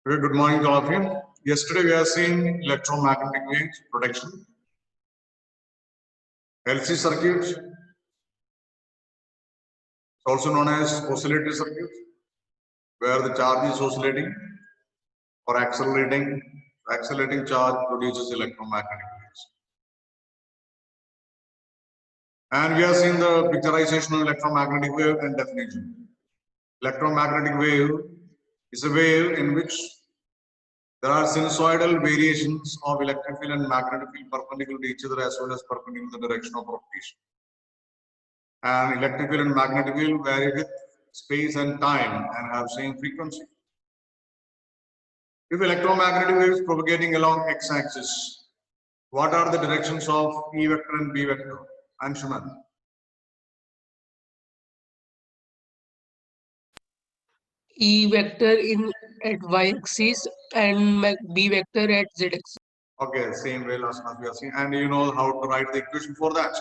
Very good morning to all of you. Yesterday we have seen electromagnetic waves protection, LC circuits, also known as oscillatory circuits, where the charge is oscillating or accelerating. Accelerating charge produces electromagnetic waves. And we have seen the picturization of electromagnetic wave and definition. Electromagnetic wave is a wave in which there are sinusoidal variations of electric field and magnetic field perpendicular to each other as well as perpendicular to the direction of propagation. And electric field and magnetic field vary with space and time and have same frequency. If electromagnetic wave is propagating along x-axis, what are the directions of E vector and B vector? Anshuman. E vector in at y-axis and B vector at z-axis. Okay, same way last month we are seeing, and you know how to write the equation for that,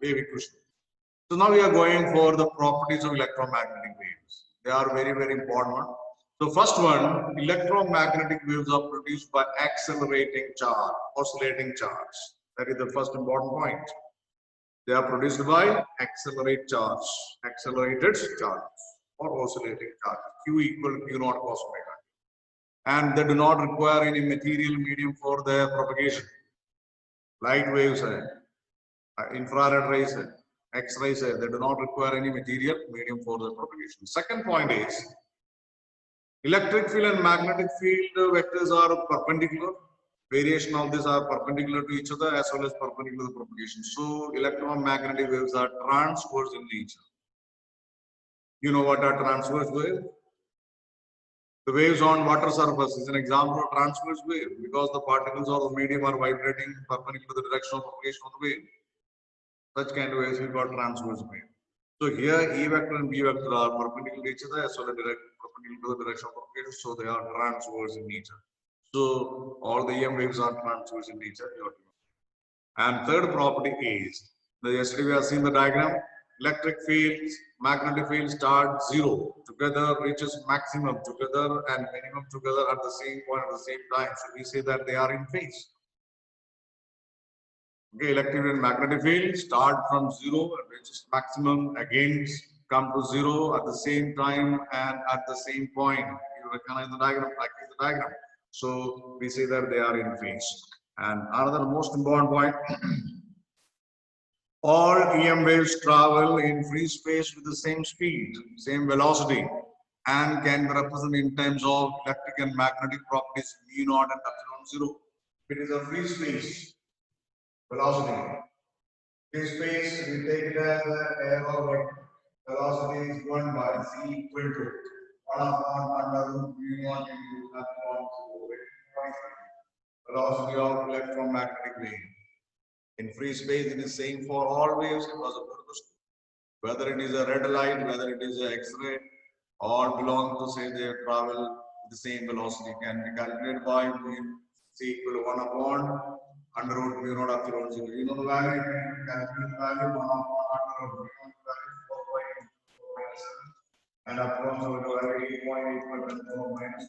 wave equation. So now we are going for the properties of electromagnetic waves. They are very, very important. So first one, electromagnetic waves are produced by accelerating charge, oscillating charge. That is the first important point. They are produced by accelerated charge, or oscillating charge. Q equal Q naught cos omega. And they do not require any material medium for their propagation. Light waves, infrared rays, X-rays, they do not require any material medium for the propagation. Second point is, electric field and magnetic field vectors are perpendicular. Variation of these are perpendicular to each other as well as perpendicular to propagation. So electromagnetic waves are transverse in nature. You know what are transverse waves? The waves on water surface is an example of transverse wave because the particles or the medium are vibrating perpendicular to the direction of propagation of the wave. Such kind of waves we call transverse wave. So here E vector and B vector are perpendicular to each other as well as perpendicular to the direction of propagation. So they are transverse in nature. So all the EM waves are transverse in nature. And third property is, yesterday we have seen the diagram, electric fields, magnetic fields start zero together, reaches maximum together and minimum together at the same point at the same time. So we say that they are in phase. Okay, electric and magnetic field start from zero and reaches maximum, again come to zero at the same time and at the same point. You recognize the diagram, practice the diagram. So we say that they are in phase. And another most important point, all EM waves travel in free space with the same speed, same velocity, and can be represented in terms of electric and magnetic properties mu naught and epsilon zero. It is a free space velocity. This space we take it as an arrow vector. Velocity is 1 by c equal to 1 upon under root mu naught into epsilon zero. Velocity of electromagnetic wave. In free space, it is same for all waves because of the whether it is a red light, whether it is an X-ray, all belong to say they travel the same velocity can be calculated by c equal to 1 upon under root mu naught epsilon zero. You know the value, calculate the value 1 upon under root mu naught value 4.7 and epsilon zero value 8.8 minus.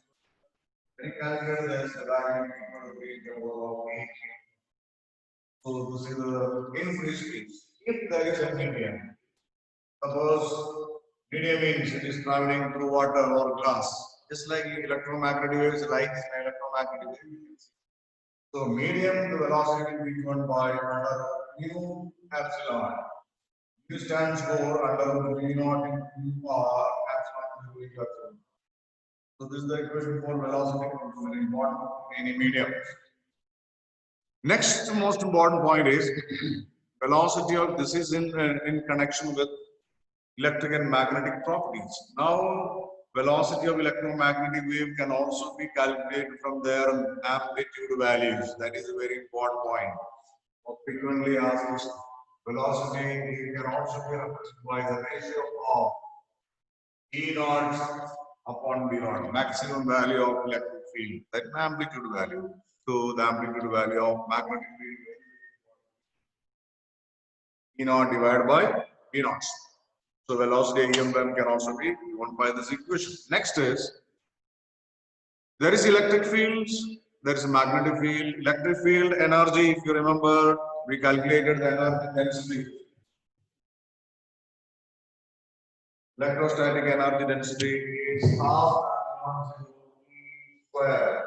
When you calculate this, the value equal to 3 over 8. So this is the in free space. If there is a medium, suppose medium means it is traveling through water or glass, just like electromagnetic waves, light is an electromagnetic wave. So medium, the velocity will be given by under mu epsilon. Mu stands for under mu naught into r epsilon into epsilon. So this is the equation for velocity, very important in any medium. Next most important point is velocity of this is in connection with electric and magnetic properties. Now velocity of electromagnetic wave can also be calculated from their amplitude values. That is a very important point. Frequently asked velocity can also be represented by the ratio of E naught upon B naught, maximum value of electric field, that is amplitude value. So the amplitude value of magnetic field E naught divided by B naught. So velocity EM can also be given by this equation. Next is There is electric fields, there is a magnetic field. Electric field energy, if you remember, we calculated the energy density. Electrostatic energy density is half square.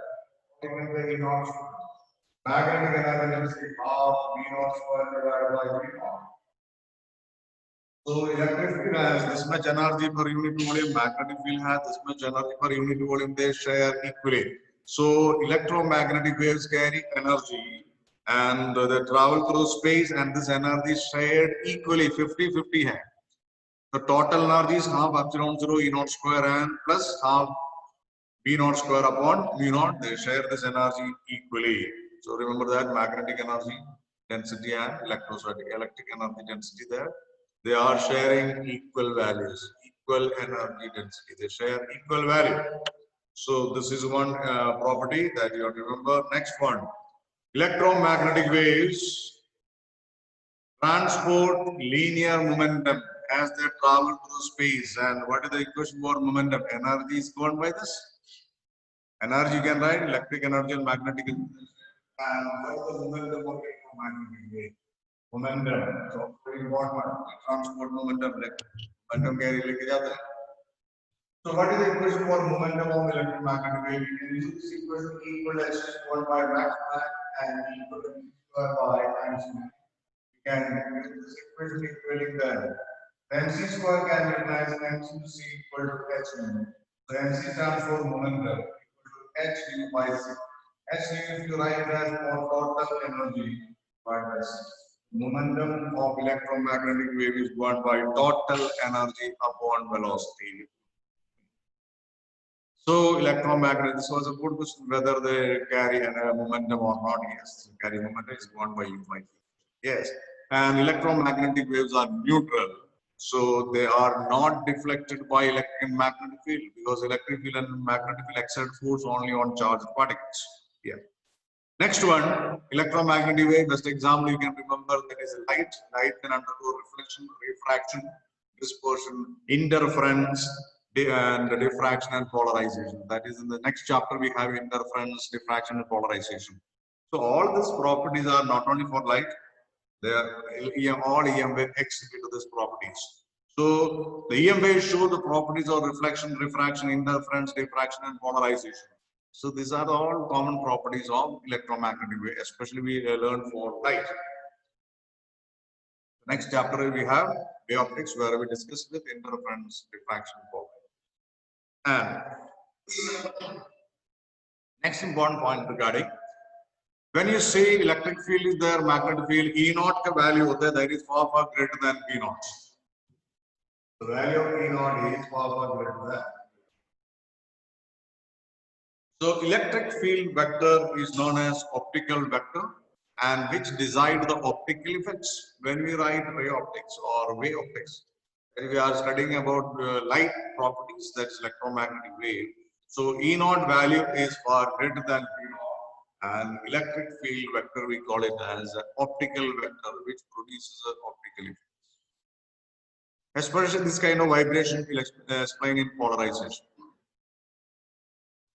Magnetic energy density half V naught square divided by V naught. So electric field has this much energy per unit volume, magnetic field has this much energy per unit volume, they share equally. So electromagnetic waves carry energy and they travel through space and this energy is shared equally, 50-50 hai. The total energy is half epsilon 0 E naught square and plus half V naught square upon mu naught, they share this energy equally. So remember that magnetic energy density and electrostatic electric energy density there. They are sharing equal values, equal energy density. They share equal value. So this is one property that you have to remember. Next one, electromagnetic waves transport linear momentum as they travel through space. And what is the equation for momentum? Energy is given by this. Energy you can write electric energy and magnetic energy. And what is the momentum of electromagnetic wave? Momentum. So very important. Transport momentum. Momentum carry लेके जाता है. So what is the equation for momentum of electromagnetic wave? We can use this equation equal to h1 by max and equal to square by times max. We can use this equation equaling that. MC square can be written as MC to C equal to h nu. So MC stands for momentum equal to h nu by c. H nu if you write as total energy by c. Momentum of electromagnetic wave is given by total energy upon velocity. So electromagnetic, this was a good question whether they carry a momentum or not. Yes, carry momentum is given by U by. Yes, and electromagnetic waves are neutral. So they are not deflected by electric and magnetic field because electric field and magnetic field exert force only on charged particles. Yeah. Next one, electromagnetic wave. Best example you can remember that is light. Light can undergo reflection, refraction, dispersion, interference, and diffraction and polarization. That is in the next chapter we have interference, diffraction, and polarization. So all these properties are not only for light. They are all EM wave exhibit these properties. So the EM waves show the properties of reflection, refraction, interference, diffraction, and polarization. So these are all common properties of electromagnetic wave, especially we learn for light. Next chapter we have wave optics, where we discuss with interference, diffraction, polarization. And next important point regarding when you say electric field is there, magnetic field, E naught ka value hota hai, that is far greater than V naught. The value of E naught is far greater than. So electric field vector is known as optical vector, and which decide the optical effects when we write ray optics or wave optics. When we are studying about light properties, that's electromagnetic wave. So E naught value is far greater than V naught. And electric field vector, we call it as an optical vector, which produces an optical effect. Especially this kind of vibration will explain in polarization.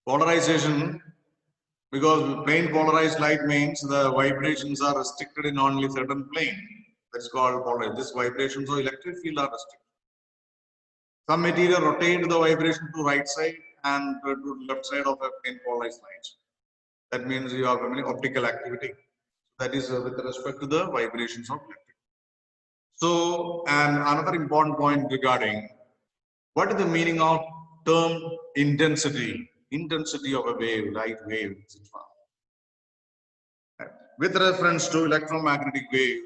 Polarization, because plane polarized light means the vibrations are restricted in only certain plane. That's called polarized. This vibrations of electric field are restricted. Some material rotate the vibration to right side and to left side of a plane polarized light. That means you have optical activity. That is with respect to the vibrations of electric. So, and another important point regarding what is the meaning of term intensity? Intensity of a wave, light wave, etc. With reference to electromagnetic wave,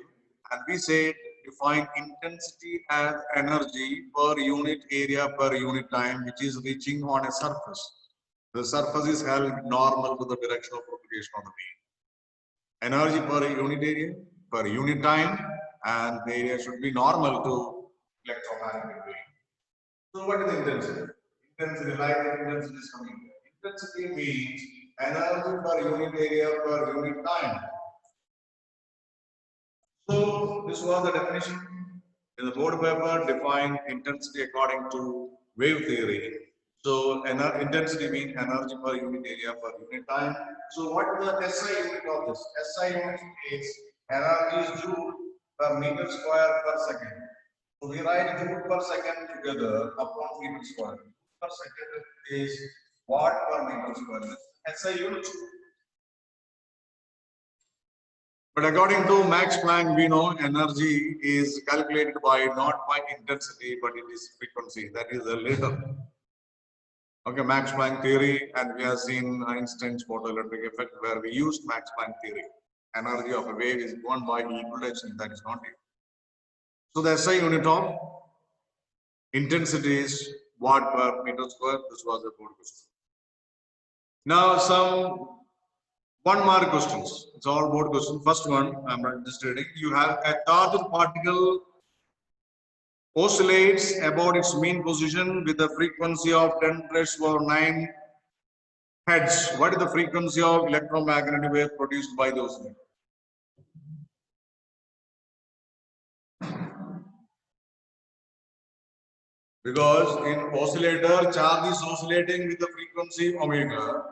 and we say define intensity as energy per unit area per unit time, which is reaching on a surface. The surface is held normal to the direction of propagation of the wave. Energy per unit area, per unit time, and the area should be normal to electromagnetic wave. So what is intensity? Intensity, light intensity is coming here. Intensity means energy per unit area per unit time. So this was the definition in the board paper. Define intensity according to wave theory. So intensity means energy per unit area per unit time. So what is the SI unit of this? SI unit is energy is joule per meter square per second. So we write joule per second together upon meter square. Per second is watt per meter square. SI unit. But according to Max Planck, we know energy is calculated by not by intensity, but it is frequency. That is the later. Okay, Max Planck theory, and we have seen Einstein's photoelectric effect where we used Max Planck theory. Energy of a wave is given by equal density, that is not it. So the SI unit of intensity is watt per meter square. This was the board question. Now some one mark questions. It's all board questions. First one, I'm just reading. You have a charged particle oscillates about its mean position with a frequency of 10⁻⁹ Hertz. What is the frequency of electromagnetic wave produced by the oscillator? Because in oscillator, charge is oscillating with the frequency omega,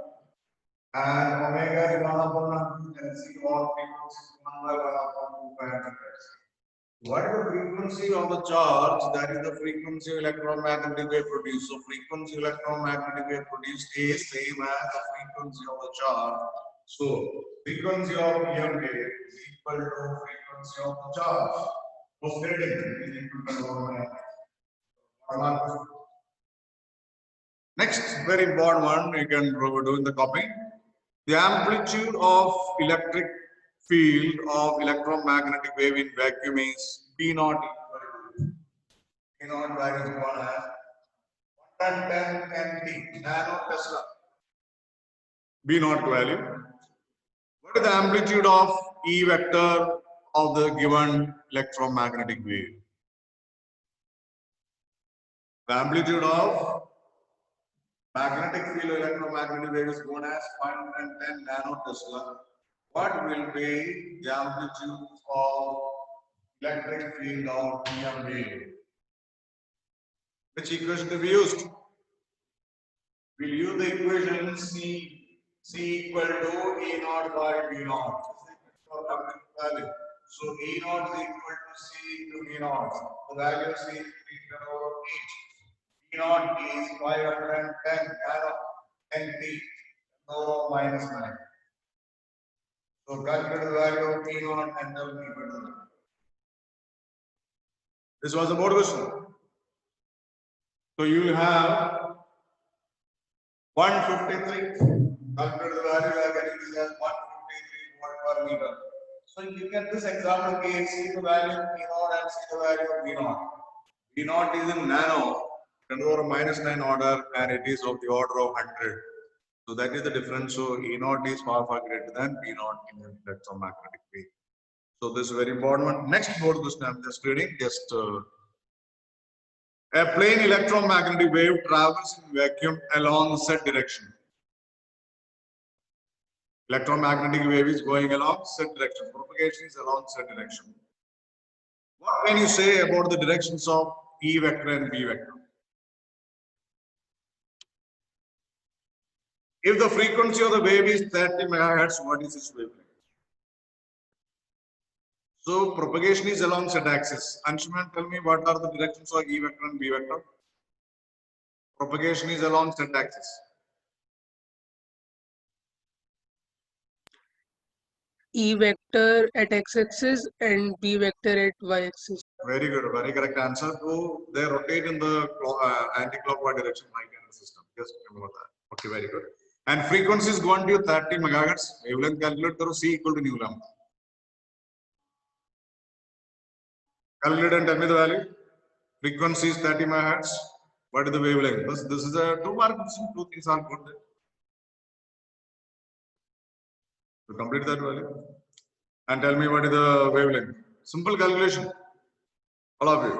and omega is 1/2 LC or frequency 1/2 pi hertz. What is the frequency of the charge? That is the frequency of electromagnetic wave produced. So frequency of electromagnetic wave produced is same as the frequency of the charge. So frequency of EM wave is equal to frequency of the charge. Oscillating is equal to omega. Next, very important one you can do in the copy. The amplitude of electric field of electromagnetic wave in vacuum is P naught equal to P naught value is given as 110 nt nano Tesla. B naught value. What is the amplitude of E vector of the given electromagnetic wave? The amplitude of magnetic field electromagnetic wave is known as 510 nano Tesla. What will be the amplitude of electric field of EM wave? Which equation to be used? We'll use the equation C equal to E naught by B naught. So E naught is equal to C to B naught. The value of C is 3 over 8. E naught is 510 nt over minus 9. So calculate the value of P naught and tell me better. This was a board question. So you will have 153. Calculate the value we are getting this as 153 watt per meter. So you get this example case, see the value of P naught and see the value of B naught. B naught is in nano, 10 over minus 9 order, and it is of the order of 100. So that is the difference. So E naught is far greater than B naught in the electromagnetic wave. So this is very important one. Next board question I'm just reading. A plane electromagnetic wave travels in vacuum along Z direction. Electromagnetic wave is going along Z direction. Propagation is along Z direction. What can you say about the directions of E vector and B vector? If the frequency of the wave is 30 megahertz, what is its wavelength? So propagation is along Z axis. Anshuman, tell me what are the directions of E vector and B vector? Propagation is along Z axis. E vector at x-axis and B vector at y-axis. Very good, very correct answer. So they rotate in the anti-clockwise direction like in the system. Just remember that. Okay, very good. And frequency is going to 30 megahertz. Wavelength calculate karo, C equal to nu lambda. Calculate and tell me the value. Frequency is 30 megahertz. What is the wavelength? This is a 2 mark. Two things are good. To complete that value. And tell me what is the wavelength. Simple calculation. All of you.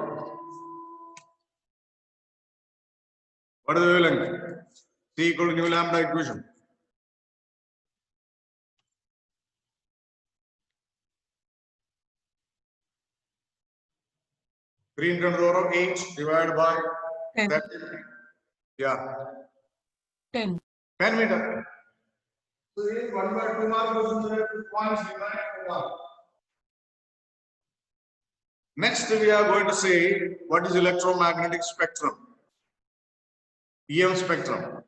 What is the wavelength? C equal to nu lambda equation. Green 10 to the power of 8 divided by 10. 30. Yeah, 10. 10 meter. So in 1 by 2 mark questions are 2 points, divide 2 mark. Next, we are going to say what is electromagnetic spectrum, EM spectrum.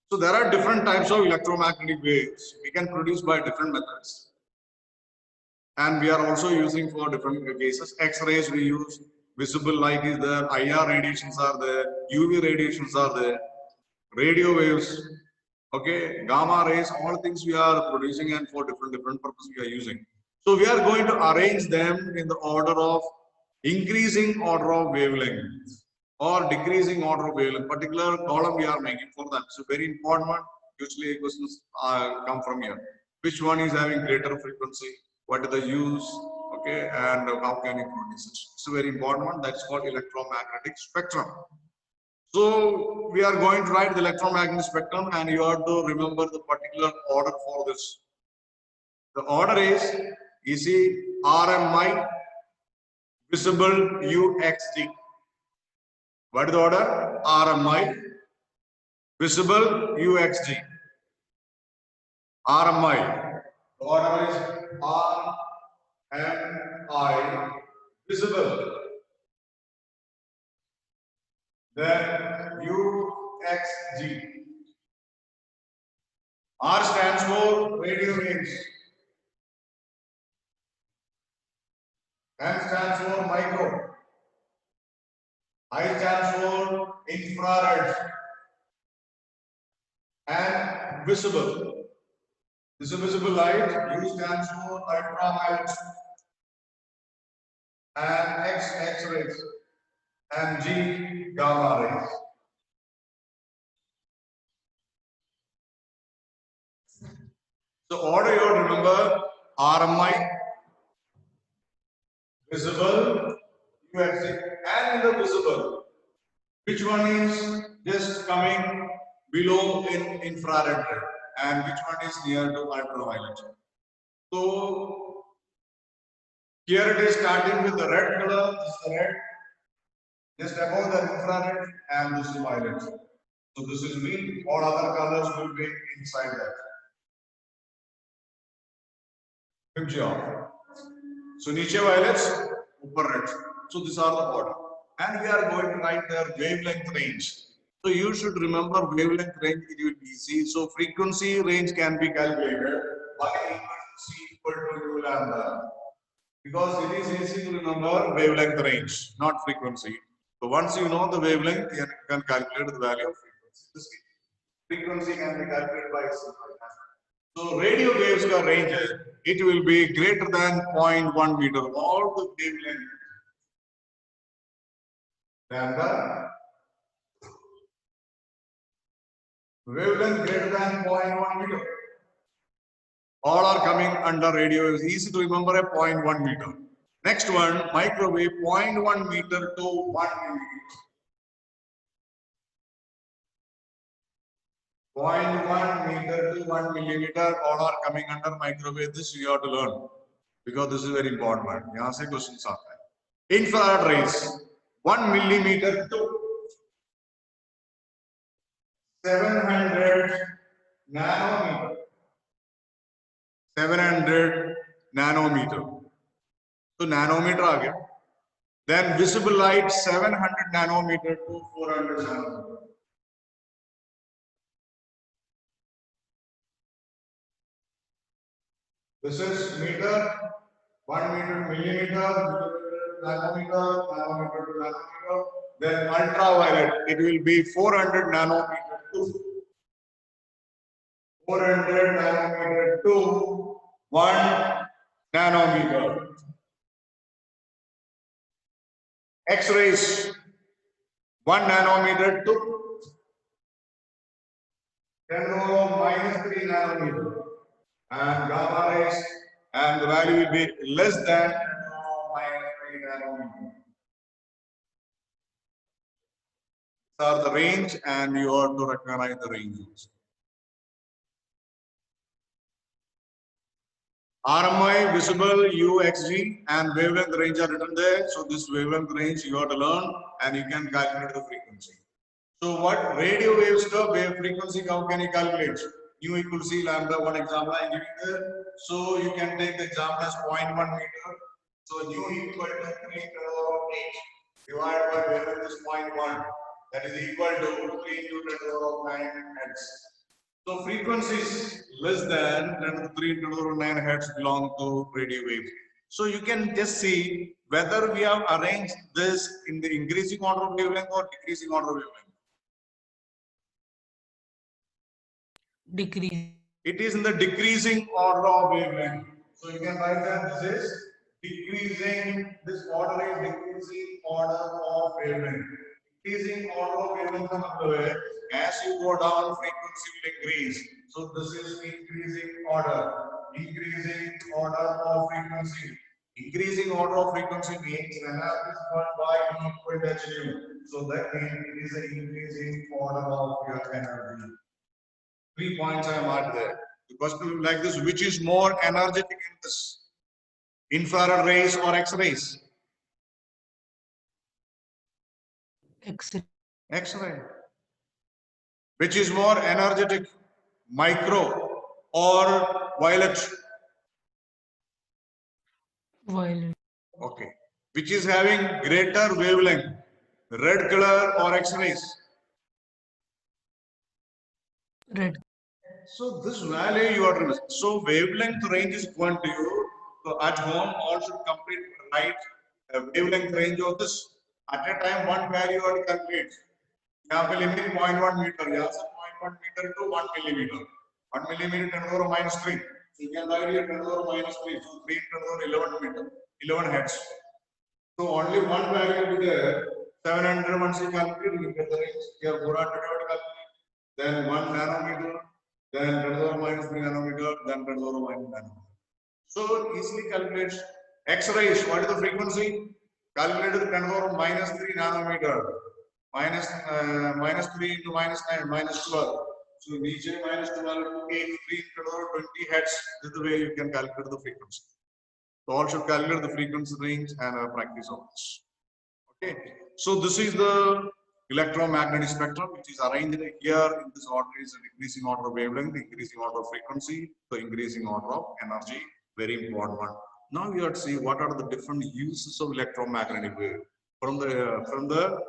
So there are different types of electromagnetic waves we can produce by different methods. And we are also using for different cases. X-rays we use, visible light is there, IR radiations are there, UV radiations are there, radio waves, okay, gamma rays, all things we are producing and for different purposes we are using. So we are going to arrange them in the order of increasing order of wavelength or decreasing order of wavelength. Particular column we are making for them. So very important one. Usually questions come from here. Which one is having greater frequency? What is the use? Okay, and how can you produce it? It's a very important one. That's called electromagnetic spectrum. So we are going to write the electromagnetic spectrum, and you have to remember the particular order for this. The order is, you see, RMI, visible UXG. What is the order? RMI, visible UXG. RMI. The order is RMI, visible. Then UXG. R stands for radio waves. M stands for micro. I stands for infrared. And visible. This is visible light. U stands for ultraviolet. And X, X-rays. And G, gamma rays. So order you remember RMI, visible, UXG, and in the visible. Which one is just coming below in infrared ray, and which one is near to ultraviolet? So here it is starting with the red color. This is the red, just above the infrared, and this is violet. So this is green. All other colors will be inside that. Good job. So niche violets, upper red. So these are the order. And we are going to write their wavelength range. So you should remember wavelength range, it will be easy. So frequency range can be calculated by C equal to U lambda. Because it is easy to remember wavelength range, not frequency. So once you know the wavelength, you can calculate the value of frequency. Frequency can be calculated by simple method. So radio waves ka range, it will be greater than 0.1 meter. All the wavelength lambda, wavelength greater than 0.1 meter. All are coming under radio waves. Easy to remember a 0.1 meter. Next one, microwave 0.1 meter to 1 millimeter. 0.1 meter to 1 millimeter, all are coming under microwave. This you have to learn because this is very important one. यहाँ से questions आता है. Infrared rays 1 millimeter to 700 nanometer. 700 nanometer. So nanometer आ गया. Then visible light 700 nanometer to 400 nanometer. This is meter, 1 meter, millimeter, nanometer, nanometer to nanometer. Then ultraviolet, it will be 400 nanometer to 400 nanometer to 1 nanometer. X-rays, 1 nanometer to 10 to minus 3 nanometer. And gamma rays, and the value will be less than 10 to minus 3 nanometer. These are the range, and you have to recognize the ranges. RMI, visible, UXG, and wavelength range are written there. So this wavelength range you have to learn, and you can calculate the frequency. So what radio waves to wave frequency, how can you calculate? Nu equal C lambda, one example I am giving there. So you can take the example as 0.1 meter. So nu equal to 3 to the power of 8 divided by wavelength is 0.1. That is equal to 3 into 10 to the power of 9 hertz. So frequencies less than 10 to the 3 into the power of 9 hertz belong to radio waves. So you can just see whether we have arranged this in the increasing order of wavelength or decreasing order of wavelength. Decrease. It is in the decreasing order of wavelength. So you can write that this is decreasing, this order is decreasing order of wavelength. Decreasing order of wavelength का मतलब है as you go down frequency will increase. So this is increasing order. Increasing order of frequency. Increasing order of frequency means NR is 1 by E equal to h nu. So that means it is an increasing order of your energy. 3 points I have marked there. The question will be like this: which is more energetic in this? Infrared rays or X-rays? X-ray. X-ray. Which is more energetic? Micro or violet? Violet. Okay. Which is having greater wavelength? Red color or X-rays? Red. So this value you are to. So wavelength range is given to you. So at home, all should complete right wavelength range of this. At a time, one value or calculate. यहाँ पे limit 0.1 meter. यहाँ से 0.1 meter to 1 millimeter. 1 millimeter 10 to the power minus 3. So you can write here 10 to the power minus 3. So 3 10 to the power 11 meter, 11 hertz. So only one value will be there. 700 once you calculate, you get the range. You have 400 calculate. Then 1 nanometer. Then 10 to the power minus 3 nanometer. Then 10 to the power minus nanometer. So easily calculates. X-rays. What is the frequency? Calculated 10 to the power minus 3 nanometer. Minus 3 into minus 9, minus 12. So नीचे minus 12 to 8, 3 into 20 hertz. This is the way you can calculate the frequency. So all should calculate the frequency range and practice of this. Okay. So this is the electromagnetic spectrum, which is arranged here in this order is a decreasing order of wavelength, increasing order of frequency, so increasing order of energy. Very important one. Now we have to see what are the different uses of electromagnetic wave from the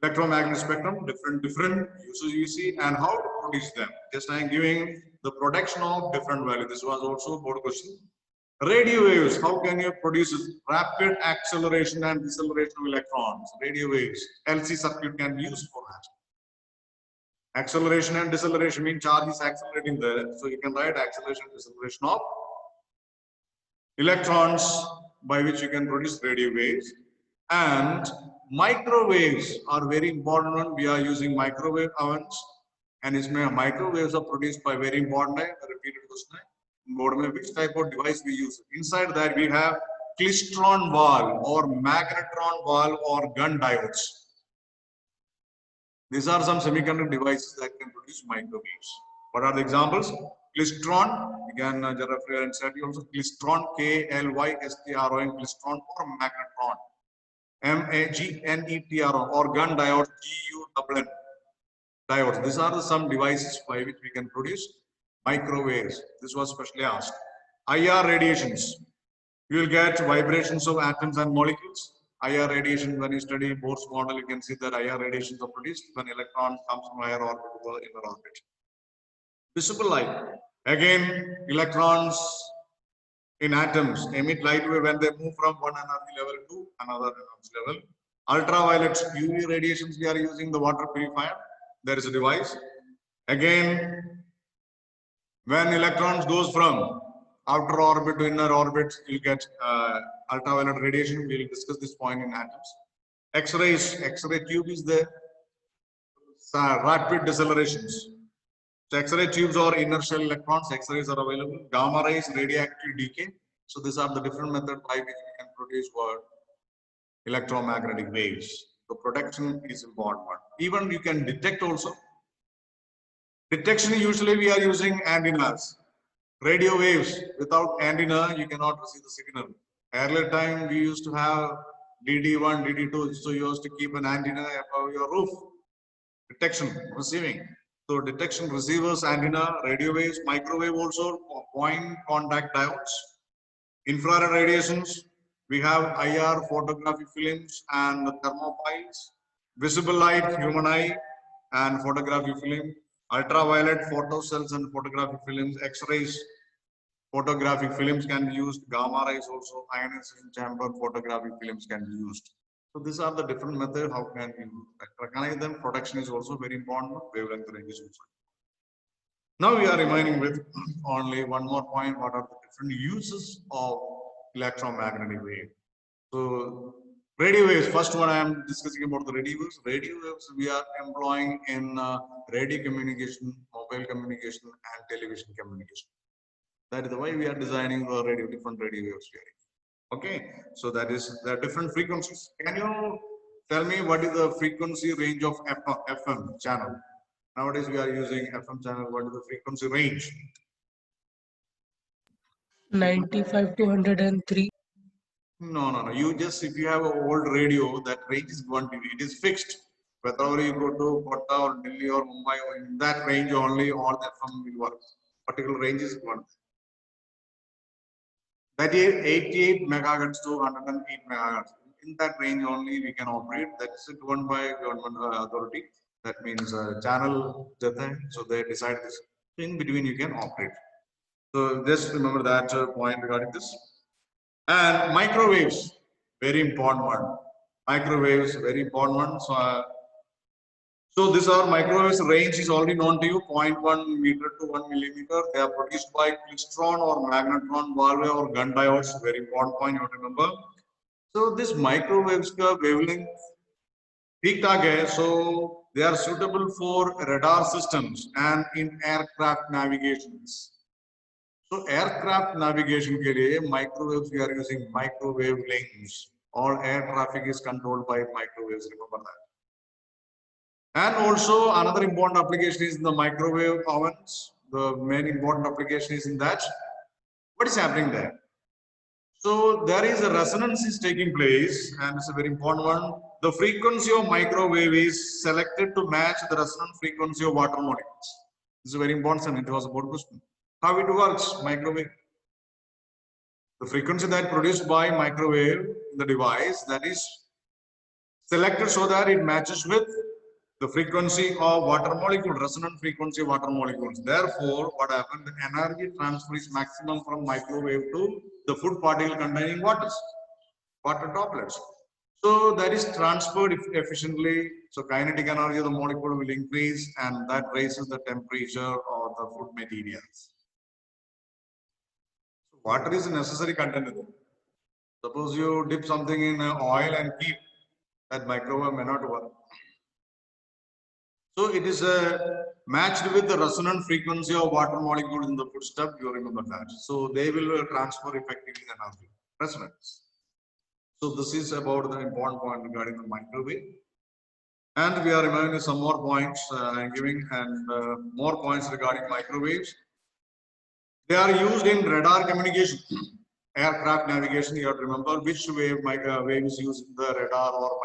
electromagnetic spectrum, different uses you see, and how to produce them. Just I am giving the production of different values. This was also board question. Radio waves, how can you produce rapid acceleration and deceleration of electrons? Radio waves, LC circuit can be used for that. Acceleration and deceleration mean charge is accelerating there. So you can write acceleration and deceleration of electrons by which you can produce radio waves. And microwaves are very important one. We are using microwave ovens, and इसमें microwaves are produced by very important repeated question board में which type of device we use. Inside that we have klystron valve or magnetron valve or gun diodes. These are some semiconductor devices that can produce microwaves. What are the examples? Klystron, again, refer and study also klystron, K-L-Y-S-T-R-O-N, klystron or magnetron. M-A-G-N-E-T-R-O or gun diode, G-U-N-N diodes. These are some devices by which we can produce microwaves. This was specially asked. IR radiations. You will get vibrations of atoms and molecules. IR radiation, when you study Bohr's model, you can see that IR radiations are produced when electron comes from higher orbit to the inner orbit. Visible light. Again, electrons in atoms emit light wave when they move from one energy level to another energy level. Ultraviolet UV radiations, we are using the water purifier. There is a device. Again, when electrons goes from outer orbit to inner orbit, you get ultraviolet radiation. We will discuss this point in atoms. X-rays, X-ray tube is there. Rapid decelerations. So X-ray tubes or inner shell electrons, X-rays are available. Gamma rays, radioactive decay. So these are the different methods by which we can produce what? Electromagnetic waves. The protection is important. Even you can detect also. Detection usually we are using antennas. Radio waves, without antenna, you cannot receive the signal. Earlier time, we used to have DD1, DD2, so you used to keep an antenna above your roof. detection, receiving. So detection, receivers, antenna, radio waves, microwave also, point contact diodes, infrared radiations. We have IR photography films and thermopiles, visible light, human eye, and photography film, ultraviolet photocells and photography films, X-rays, photographic films can be used, gamma rays also, ionization chamber photographic films can be used. So these are the different methods how can we recognize them. Protection is also very important, wavelength range is also. Now we are remaining with only one more point, what are the different uses of electromagnetic wave. So radio waves, first one I am discussing about the radio waves. Radio waves we are employing in radio communication, mobile communication and television communication. That is the way we are designing the radio, different radio waves here. Okay, so that is the different frequencies. Can you tell me what is the frequency range of FM channel? Nowadays we are using FM channel. What is the frequency range? 95 to 103. No. You just, if you have an old radio, that range is going to be, it is fixed. Whether you go to Kota or Delhi or Mumbai, or in that range only all the FM will work. Particular range is one. That is 88 megahertz to 108 megahertz. In that range only we can operate. That is given by government authority. That means channel, so they decide this. In between you can operate. So just remember that point regarding this. And microwaves, very important one. Microwaves, very important one. So these are microwaves range is already known to you, 0.1 meter to 1 millimeter. They are produced by klystron or magnetron valve or gun diodes. Very important point you have to remember. So this microwaves ka wavelength ठीक ठाक है. So they are suitable for radar systems and in aircraft navigations. So aircraft navigation के लिए microwaves we are using microwave links. All air traffic is controlled by microwaves. Remember that. And also another important application is in the microwave ovens. The main important application is in that. What is happening there? So there is a resonance is taking place, and it's a very important one. The frequency of microwave is selected to match the resonant frequency of water molecules. This is very important, and it was a good question. How it works, microwave? The frequency that produced by microwave in the device, that is selected so that it matches with the frequency of water molecule, resonant frequency of water molecules. Therefore, what happens? The energy transfer is maximum from microwave to the food particle containing water droplets. So that is transferred efficiently. So kinetic energy of the molecule will increase, and that raises the temperature of the food materials. So water is a necessary content. Suppose you dip something in oil and keep, that microwave may not work. So it is matched with the resonant frequency of water molecules in the foodstuff. You remember that. So they will transfer effectively the energy. Resonance. So this is about the important point regarding the microwave. And we are reminding some more points I'm giving, and more points regarding microwaves. They are used in radar communication, aircraft navigation. You have to remember which wave is used in the radar or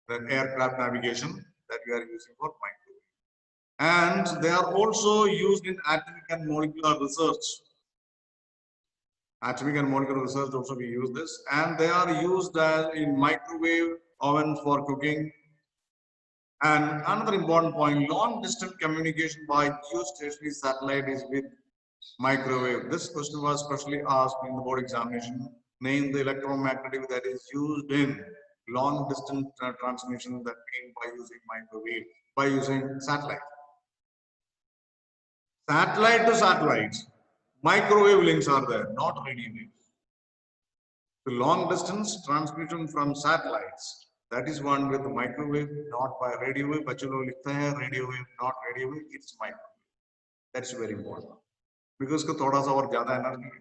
the aircraft navigation that we are using for microwave. And they are also used in atomic and molecular research. Atomic and molecular research also we use this, and they are used in microwave ovens for cooking. And another important point, long distance communication by geostationary satellite is with microwave. This question was specially asked in the board examination. Name the electromagnetic that is used in long distance transmission that came by using microwave, by using satellite. Satellite to satellite, microwave links are there, not radio waves. The long distance transmission from satellites, that is one with microwave, not by radio wave. Bachelo likhta hai radio wave, not radio wave, it's microwave. That's very important because ka thoda sa aur zyada energy.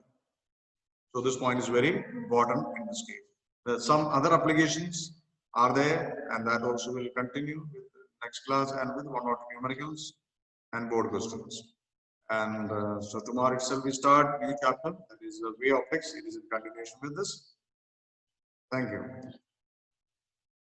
So this point is very important in this case. Some other applications are there, and that also will continue with the next class and with one or two numericals and board questions. And so tomorrow itself we start new chapter, that is way optics. It is in continuation with this. Thank you.